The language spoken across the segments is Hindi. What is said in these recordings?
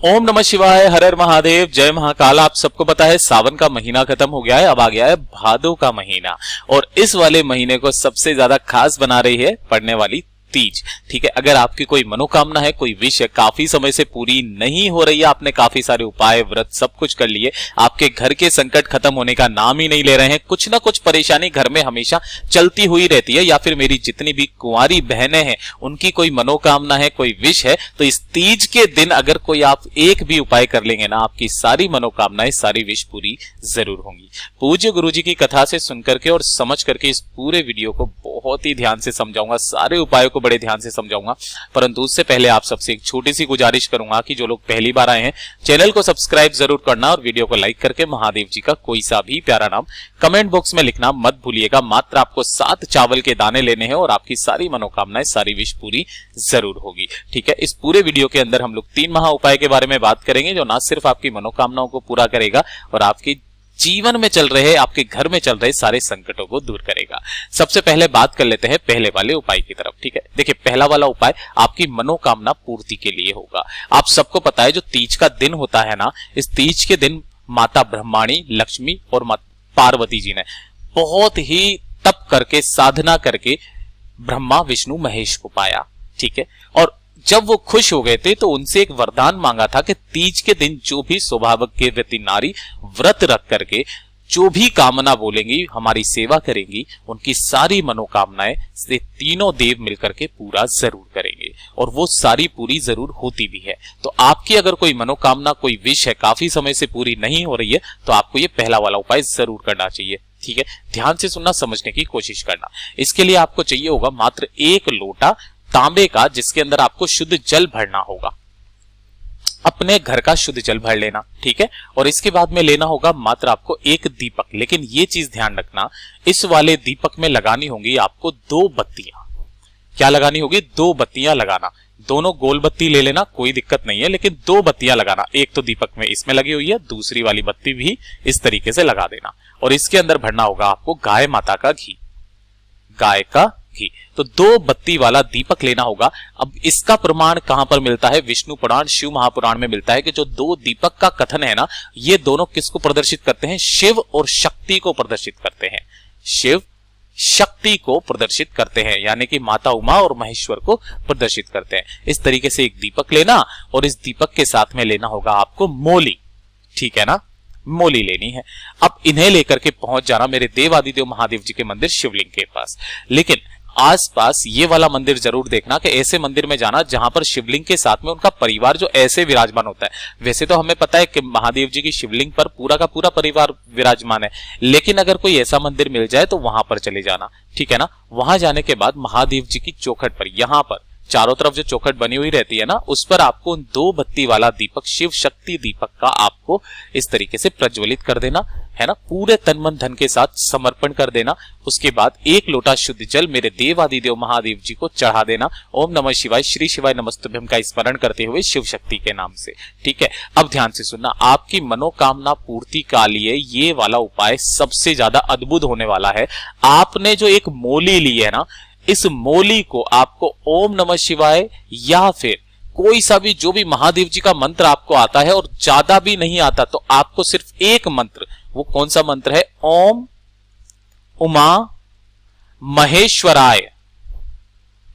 ओम नमः शिवाय, हर हर महादेव, जय महाकाल। आप सबको पता है सावन का महीना खत्म हो गया है, अब आ गया है भादो का महीना। और इस वाले महीने को सबसे ज्यादा खास बना रही है पड़ने वाली तीज। ठीक है, अगर आपकी कोई मनोकामना है, कोई विश है, काफी समय से पूरी नहीं हो रही है, आपने काफी सारे उपाय व्रत सब कुछ कर लिए, आपके घर के संकट खत्म होने का नाम ही नहीं ले रहे हैं, कुछ ना कुछ परेशानी घर में हमेशा चलती हुई रहती है, या फिर मेरी जितनी भी कुंवारी बहनें हैं उनकी कोई मनोकामना है, कोई विश है, तो इस तीज के दिन अगर कोई आप एक भी उपाय कर लेंगे ना, आपकी सारी मनोकामनाएं, सारी विश पूरी जरूर होंगी। पूज्य गुरुजी की कथा से सुनकर के और समझ करके इस पूरे वीडियो को बहुत ही ध्यान से समझाऊंगा, सारे उपायों को बड़े ध्यान से समझाऊंगा। परंतु उससे पहले आप सबसे एक छोटी सी गुजारिश करूंगा कि जो लोग पहली बार आए हैं चैनल को सब्सक्राइब जरूर करना और वीडियो को लाइक करके महादेव जी का कोई सा भी प्यारा नाम कमेंट बॉक्स में लिखना मत भूलिएगा। मात्र आपको 7 चावल के दाने लेने हैं और आपकी सारी मनोकामनाएं, सारी विश पूरी जरूर होगी। ठीक है, इस पूरे वीडियो के अंदर हम लोग 3 महा उपाय के बारे में बात करेंगे जो ना सिर्फ आपकी मनोकामनाओं को पूरा करेगा और आपकी जीवन में चल रहे, आपके घर में चल रहे सारे संकटों को दूर करेगा। सबसे पहले बात कर लेते हैं पहले वाले उपाय की तरफ। ठीक है, देखिए पहला वाला उपाय आपकी मनोकामना पूर्ति के लिए होगा। आप सबको पता है जो तीज का दिन होता है ना, इस तीज के दिन माता ब्रह्माणी, लक्ष्मी और पार्वती जी ने बहुत ही तप करके, साधना करके ब्रह्मा विष्णु महेश को पाया। ठीक है, और जब वो खुश हो गए थे तो उनसे एक वरदान मांगा था कि तीज के दिन जो भी सौभाग्यवती नारी व्रत रख करके जो भी कामना बोलेंगी, हमारी सेवा करेंगी, उनकी सारी मनोकामनाएं से तीनों देव मिलकर के पूरा जरूर करेंगे और वो सारी पूरी जरूर होती भी है। तो आपकी अगर कोई मनोकामना, कोई विश है, काफी समय से पूरी नहीं हो रही है, तो आपको ये पहला वाला उपाय जरूर करना चाहिए। ठीक है, ध्यान से सुनना, समझने की कोशिश करना। इसके लिए आपको चाहिए होगा मात्र 1 लोटा तांबे का, जिसके अंदर आपको शुद्ध जल भरना होगा। अपने घर का शुद्ध जल भर लेना। ठीक है, और इसके बाद में लेना होगा मात्र आपको 1 दीपक। लेकिन ये चीज ध्यान रखना, इस वाले दीपक में लगानी होंगी आपको 2 बत्तियां। क्या लगानी होगी? 2 बत्तियां लगाना। दोनों गोल बत्ती ले लेना, कोई दिक्कत नहीं है, लेकिन 2 बत्तियां लगाना। एक तो दीपक में इसमें लगी हुई है, दूसरी वाली बत्ती भी इस तरीके से लगा देना। और इसके अंदर भरना होगा आपको गाय माता का घी, गाय का घी। तो 2 बत्ती वाला दीपक लेना होगा। अब इसका प्रमाण कहां पर मिलता है? विष्णु पुराण, शिव महापुराण में मिलता है कि जो 2 दीपक का कथन है ना, ये दोनों किसको प्रदर्शित करते हैं? शिव और शक्ति को प्रदर्शित करते हैं। शिव शक्ति को प्रदर्शित करते हैं, यानी कि माता उमा और महेश्वर को प्रदर्शित करते हैं। इस तरीके से एक दीपक लेना और इस दीपक के साथ में लेना होगा आपको मोली। ठीक है ना, मोली लेनी है। अब इन्हें लेकर के पहुंच जाना मेरे देवादिदेव महादेव जी के मंदिर शिवलिंग के पास। लेकिन आसपास ये वाला मंदिर जरूर देखना कि ऐसे मंदिर में जाना जहां पर शिवलिंग के साथ में उनका परिवार जो ऐसे विराजमान होता है। वैसे तो हमें पता है कि महादेव जी की शिवलिंग पर पूरा का पूरा परिवार विराजमान है, लेकिन अगर कोई ऐसा मंदिर मिल जाए तो वहां पर चले जाना। ठीक है ना, वहां जाने के बाद महादेव जी की चौखट पर, यहां पर चारों तरफ जो चौखट बनी हुई रहती है ना, उस पर आपको 2 बत्ती वाला दीपक, शिव शक्ति दीपक का आपको इस तरीके से प्रज्वलित कर देना है ना, पूरे तन मन धन के साथ समर्पण कर देना। उसके बाद 1 लोटा शुद्ध जल मेरे देवादिदेव महादेव जी को चढ़ा देना। ओम नमः शिवाय, श्री शिवाय नमस्तुभ्यम का स्मरण करते हुए शिव शक्ति के नाम से। ठीक है, अब ध्यान से सुनना, आपकी मनोकामना पूर्ति का लिए ये वाला उपाय सबसे ज्यादा अद्भुत होने वाला है। आपने जो एक मोली ली है ना, इस मोली को आपको ओम नमः शिवाय या फिर कोई सा भी, जो भी महादेव जी का मंत्र आपको आता है, और ज्यादा भी नहीं आता तो आपको सिर्फ एक मंत्र, वो कौन सा मंत्र है? ओम उमा महेश्वराय,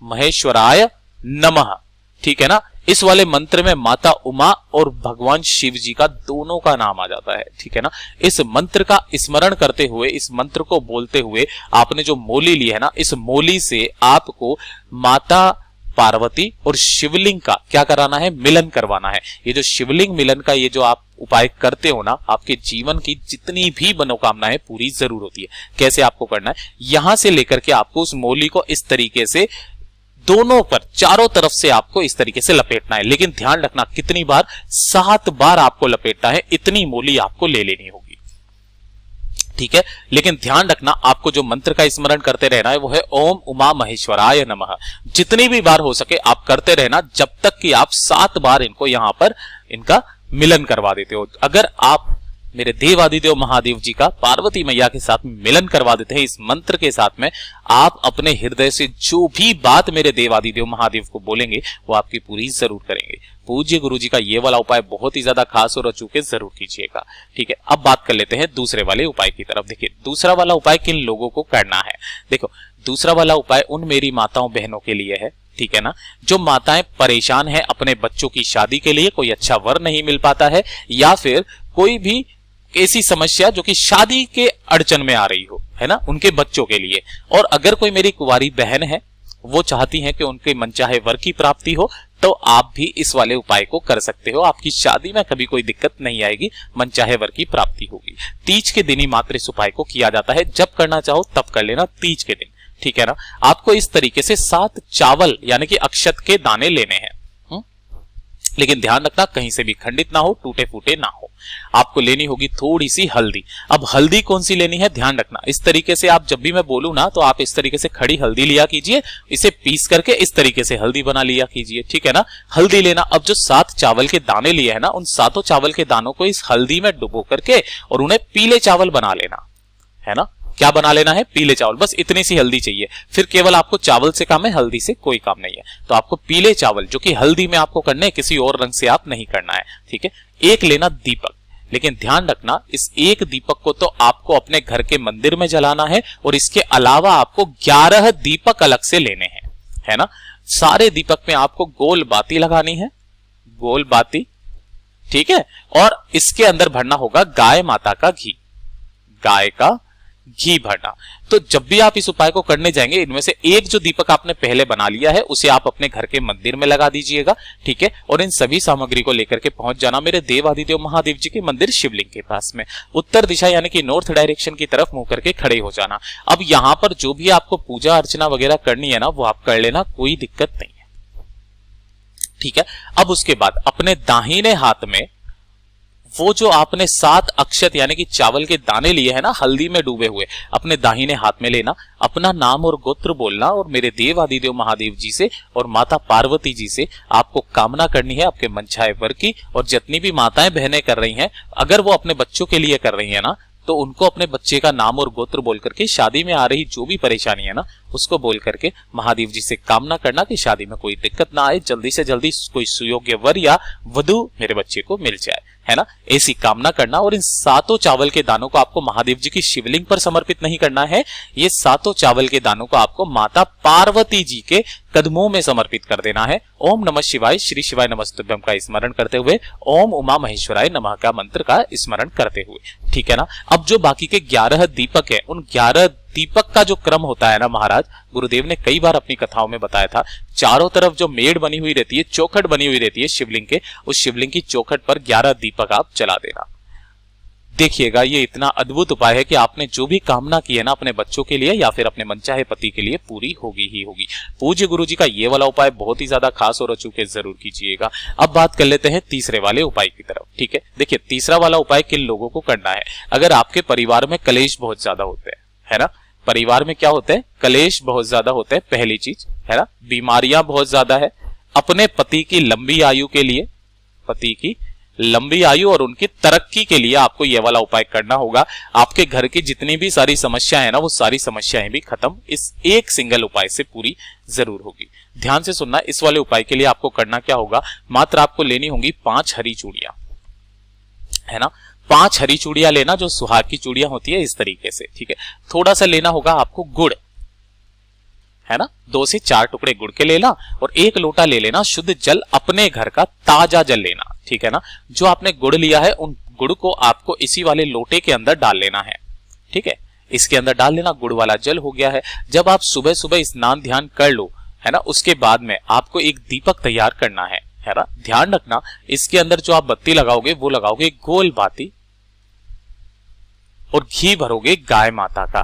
महेश्वराय नमः। ठीक है ना, इस वाले मंत्र में माता उमा और भगवान शिव जी का दोनों का नाम आ जाता है। ठीक है ना, इस मंत्र का स्मरण करते हुए, इस मंत्र को बोलते हुए आपने जो मोली ली है ना, इस मोली से आपको माता पार्वती और शिवलिंग का क्या कराना है? मिलन करवाना है। ये जो शिवलिंग मिलन का ये जो आप उपाय करते हो ना, आपके जीवन की जितनी भी मनोकामनाएं पूरी जरूर होती है। कैसे आपको करना है? यहां से लेकर के आपको उस मोली को इस तरीके से दोनों पर, चारों तरफ से आपको इस तरीके से लपेटना है। लेकिन ध्यान रखना, कितनी बार? 7 बार आपको लपेटना है। इतनी मोली आपको ले लेनी होगी। ठीक है, लेकिन ध्यान रखना, आपको जो मंत्र का स्मरण करते रहना है वो है ओम उमा महेश्वराय नमः। जितनी भी बार हो सके आप करते रहना, जब तक कि आप 7 बार इनको यहां पर इनका मिलन करवा देते हो। अगर आप मेरे देवादिदेव महादेव जी का पार्वती मैया के साथ मिलन करवा देते हैं। इस मंत्र के साथ में आप अपने हृदय से जो भी बात मेरे देवादिदेव महादेव को बोलेंगे वो आपकी पूरी जरूर करेंगे। पूज्य गुरु जी का ये वाला उपाय बहुत ही ज्यादा खास और अचूक है, जरूर कीजिएगा। ठीक है, अब बात कर लेते हैं दूसरे वाले उपाय की तरफ। देखिए दूसरा वाला उपाय किन लोगों को करना है। देखो दूसरा वाला उपाय उन मेरी माताओं बहनों के लिए है, ठीक है ना, जो माताएं परेशान है अपने बच्चों की शादी के लिए, कोई अच्छा वर नहीं मिल पाता है, या फिर कोई भी ऐसी समस्या जो कि शादी के अड़चन में आ रही हो, है ना, उनके बच्चों के लिए। और अगर कोई मेरी कुंवारी बहन है वो चाहती है कि उनके मनचाहे वर की प्राप्ति हो, तो आप भी इस वाले उपाय को कर सकते हो। आपकी शादी में कभी कोई दिक्कत नहीं आएगी, मनचाहे वर की प्राप्ति होगी। तीज के दिन ही मात्र इस उपाय को किया जाता है, जब करना चाहो तब कर लेना, तीज के दिन, ठीक है ना। आपको इस तरीके से 7 चावल यानी कि अक्षत के दाने लेने हैं, लेकिन ध्यान रखना कहीं से भी खंडित ना हो, टूटे फूटे ना हो। आपको लेनी होगी थोड़ी सी हल्दी। अब हल्दी कौन सी लेनी है ध्यान रखना, इस तरीके से आप जब भी मैं बोलूं ना तो आप इस तरीके से खड़ी हल्दी लिया कीजिए, इसे पीस करके इस तरीके से हल्दी बना लिया कीजिए, ठीक है ना। हल्दी लेना। अब जो 7 चावल के दाने लिए है ना, उन 7 चावल के दानों को इस हल्दी में डुबो करके और उन्हें पीले चावल बना लेना, है ना। क्या बना लेना है? पीले चावल। बस इतनी सी हल्दी चाहिए, फिर केवल आपको चावल से काम है, हल्दी से कोई काम नहीं है। तो आपको पीले चावल जो कि हल्दी में आपको करने हैं, किसी और रंग से आप नहीं करना है, ठीक है। एक लेना दीपक, लेकिन ध्यान रखना इस एक दीपक को तो आपको अपने घर के मंदिर में जलाना है, और इसके अलावा आपको 11 दीपक अलग से लेने हैं, है ना। सारे दीपक में आपको गोल बाती लगानी है, गोल बाती, ठीक है। और इसके अंदर भरना होगा गाय माता का घी, गाय का घी भरना। तो जब भी आप इस उपाय को करने जाएंगे, इनमें से एक जो दीपक आपने पहले बना लिया है उसे आप अपने घर के मंदिर में लगा दीजिएगा, ठीक है। और इन सभी सामग्री को लेकर के पहुंच जाना मेरे देवादिदेव महादेव जी के मंदिर शिवलिंग के पास में, उत्तर दिशा यानी कि नॉर्थ डायरेक्शन की तरफ मुंह करके खड़े हो जाना। अब यहां पर जो भी आपको पूजा अर्चना वगैरह करनी है ना, वो आप कर लेना, कोई दिक्कत नहीं है, ठीक है। अब उसके बाद अपने दाहिने हाथ में वो जो आपने 7 अक्षत यानी कि चावल के दाने लिए हैं ना, हल्दी में डूबे हुए, अपने दाहिने हाथ में लेना, अपना नाम और गोत्र बोलना, और मेरे देवादिदेव महादेव जी से और माता पार्वती जी से आपको कामना करनी है आपके मनचाहे वर की। और जितनी भी माताएं बहनें कर रही हैं, अगर वो अपने बच्चों के लिए कर रही है ना, तो उनको अपने बच्चे का नाम और गोत्र बोल करके शादी में आ रही जो भी परेशानी है ना, उसको बोल करके महादेव जी से कामना करना कि शादी में कोई दिक्कत ना आए, जल्दी से जल्दी कोई सुयोग्य वर या वधू मेरे बच्चे को मिल जाए, है ना। ऐसी कामना करना। और इन 7 चावल के दानों को आपको महादेव जी की शिवलिंग पर समर्पित नहीं करना है, ये 7 चावल के दानों को आपको माता पार्वती जी के कदमों में समर्पित कर देना है। ओम नमः शिवाय, श्री शिवाय नमस्तुभ्यम का स्मरण करते हुए, ओम उमा महेश्वराय नमः का मंत्र का स्मरण करते हुए, ठीक है ना। अब जो बाकी के 11 दीपक है, उन 11 दीपक का जो क्रम होता है ना महाराज, गुरुदेव ने कई बार अपनी कथाओं में बताया था, चारों तरफ जो मेड़ बनी हुई रहती है, चौखट बनी हुई रहती है शिवलिंग के, उस शिवलिंग की चौखट पर 11 दीपक आप जला देना। देखिएगा ये इतना अद्भुत उपाय है कि आपने जो भी कामना की है ना अपने बच्चों के लिए या फिर अपने मनचाहे पति के लिए, पूरी होगी ही होगी। पूज्य गुरु जी का ये वाला उपाय बहुत ही ज्यादा खास और अचूक है, जरूर कीजिएगा। अब बात कर लेते हैं तीसरे वाले उपाय की तरफ, ठीक है। देखिए तीसरा वाला उपाय किन लोगों को करना है? अगर आपके परिवार में कलेश बहुत ज्यादा होते हैं, है ना, परिवार में क्या होते हैं, कलेश बहुत ज्यादा होते हैं, पहली चीज, है ना, बीमारियां बहुत ज्यादा है, अपने पति की लंबी आयु के लिए, पति की लंबी आयु और उनकी तरक्की के लिए आपको यह वाला उपाय करना होगा। आपके घर की जितनी भी सारी समस्याएं हैं ना, वो सारी समस्याएं भी खत्म इस एक सिंगल उपाय से पूरी जरूर होगी। ध्यान से सुनना, इस वाले उपाय के लिए आपको करना क्या होगा, मात्र आपको लेनी होंगी 5 हरी चूड़ियां, है ना। 5 हरी चूड़ियां लेना, जो सुहाग की चूड़ियां होती है इस तरीके से, ठीक है। थोड़ा सा लेना होगा आपको गुड़, है ना, 2 से 4 टुकड़े गुड़ के लेना, और 1 लोटा ले लेना शुद्ध जल, अपने घर का ताजा जल लेना, ठीक है ना। जो आपने गुड़ लिया है उन गुड़ को आपको इसी वाले लोटे के अंदर डाल लेना है, ठीक है। इसके अंदर डाल लेना, गुड़ वाला जल हो गया है। जब आप सुबह सुबह स्नान ध्यान कर लो, है ना, उसके बाद में आपको एक दीपक तैयार करना है ना। ध्यान रखना इसके अंदर जो आप बत्ती लगाओगे वो लगाओगे गोल बाती, और घी भरोगे गाय माता का,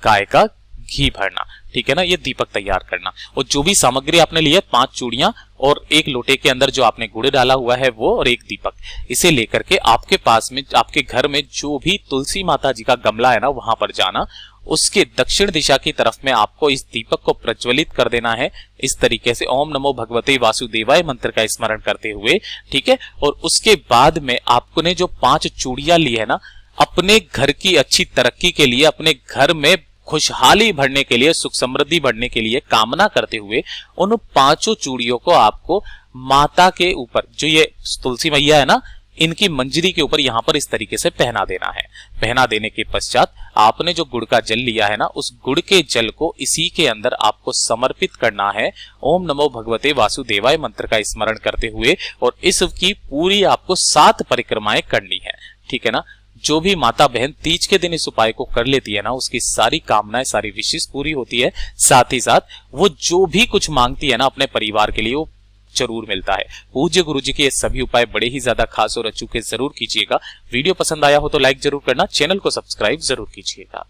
गाय का घी भरना, ठीक है ना। ये दीपक तैयार करना, और जो भी सामग्री आपने ली है, 5 चूड़ियां और 1 लोटे के अंदर जो आपने गुड़ डाला हुआ है वो, और 1 दीपक, इसे लेकर के आपके पास में, आपके घर में जो भी तुलसी माता जी का गमला है ना, वहां पर जाना, उसके दक्षिण दिशा की तरफ में आपको इस दीपक को प्रज्वलित कर देना है इस तरीके से, ओम नमो भगवते वासुदेवाय मंत्र का स्मरण करते हुए, ठीक है। और उसके बाद में आपको ने जो 5 चूड़ियां ली है ना, अपने घर की अच्छी तरक्की के लिए, अपने घर में खुशहाली भरने के लिए, सुख समृद्धि बढ़ने के लिए कामना करते हुए उन 5 चूड़ियों को आपको माता के ऊपर, जो ये तुलसी मैया है ना, इनकी मंजरी के ऊपर यहां पर इस तरीके से पहना देना है। पहना देने के पश्चात आपने जो गुड़ का जल लिया है ना, उस गुड़ के जल को इसी के अंदर आपको समर्पित करना है ओम नमो भगवते वासुदेवाय मंत्र का स्मरण करते हुए, और इसकी पूरी आपको 7 परिक्रमाएं करनी है, ठीक है ना। जो भी माता बहन तीज के दिन इस उपाय को कर लेती है ना, उसकी सारी कामनाएं, सारी विशेष पूरी होती है। साथ ही साथ वो जो भी कुछ मांगती है ना अपने परिवार के लिए, वो जरूर मिलता है। पूज्य गुरु जी के ये सभी उपाय बड़े ही ज्यादा खास और अचूके जरूर कीजिएगा। वीडियो पसंद आया हो तो लाइक जरूर करना, चैनल को सब्सक्राइब जरूर कीजिएगा।